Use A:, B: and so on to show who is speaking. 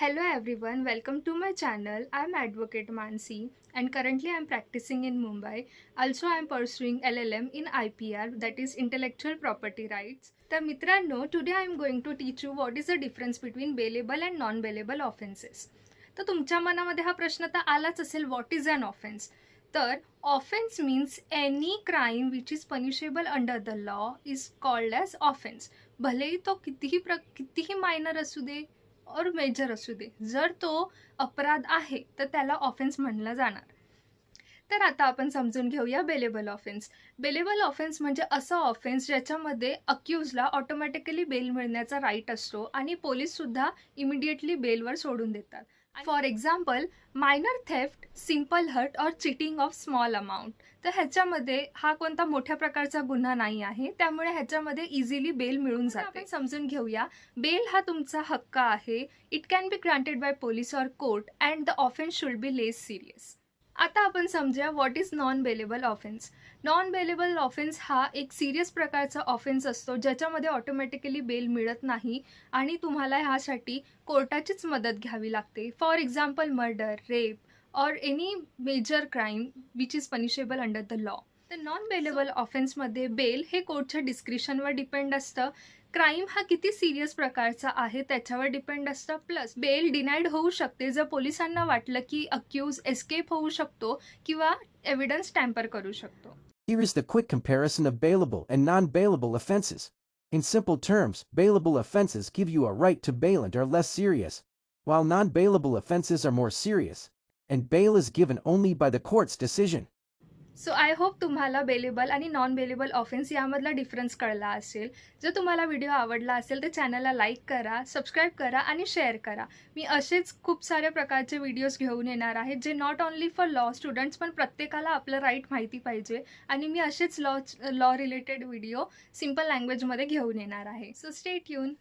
A: Hello everyone, welcome to my channel. I'm Advocate Mansi and currently I'm practicing in Mumbai. Also I'm pursuing LLM in IPR, that is Intellectual Property Rights. तर मित्रांनो, today I'm going to teach you what is the difference between bailable and non-bailable offenses. तर तुमच्या मनामध्ये हा प्रश्न तर आलाच असेल, what is an offense? तर offense means any crime which is punishable under the law is called as offense. भलेही तो कितीही मायनर असू दे और मेजर असू दे, जर तो अपराध आहे तर त्याला ऑफेन्स म्हणलं जाणार. तर आता आपण समजून घेऊया बेलेबल ऑफेन्स. बेलेबल ऑफेन्स म्हणजे असं ऑफेन्स ज्याच्यामध्ये अक्यूजला ऑटोमॅटिकली बेल मिळण्याचा राईट असतो आणि पोलीस सुद्धा इमिडिएटली बेलवर सोडून देतात. For example, minor theft, simple hurt और चिटिंग ऑफ स्मॉल अमाऊंट. तर ह्याच्यामध्ये हा कोणता मोठ्या प्रकारचा गुन्हा नाही आहे, त्यामुळे ह्याच्यामध्ये इझिली बेल मिळून जाते. आपण समजून घेऊया. बेल हा तुमचा हक्क आहे. It can be granted by police or court and the offence should be less serious. आता आपण समजूया what is non bailable offence. Non bailable offence हा एक सिरियस प्रकारचा ऑफेन्स असतो ज्याच्यामध्ये ऑटोमॅटिकली बेल मिळत नाही आणि तुम्हाला ह्यासाठी कोर्टाचीच मदत घ्यावी लागते. फॉर एक्झाम्पल, मर्डर, रेप और any major crime which is punishable under the law. तर नॉन बेलेबल ऑफेन्समध्ये बेल हे कोर्टच्या डिस्क्रिशनवर डिपेंड असतं. क्राईम हा किती सिरियस प्रकारचा आहे त्याच्यावर डिपेंड असतं. प्लस बेल डिनाईड होऊ शकते जर पोलिसांना वाटलं की अक्यूज एस्केप होऊ शकतो किंवा एव्हिडन्स टॅम्पर करू शकतो.
B: Here is the quick comparison of bailable and non-bailable offenses. In simple terms, bailable offenses give you a right to bail and are less serious, while non-bailable offenses are more serious, and bail is given only by the court's decision.
A: So I hope तुम्हाला bailable आणि non bailable offence यामधला difference कळला असेल. जर तुम्हाला video आवडला असेल तर चॅनलला लाईक करा, सबस्क्राईब करा आणि शेअर करा. मी असेच खूप साऱ्या प्रकारचे व्हिडिओज घेऊन येणार आहेत जे not only for law students पण प्रत्येकाला आपलं राईट माहिती पाहिजे आणि मी असेच लॉ रिलेटेड व्हिडिओ सिम्पल लँग्वेजमध्ये घेऊन येणार आहे. So stay tune.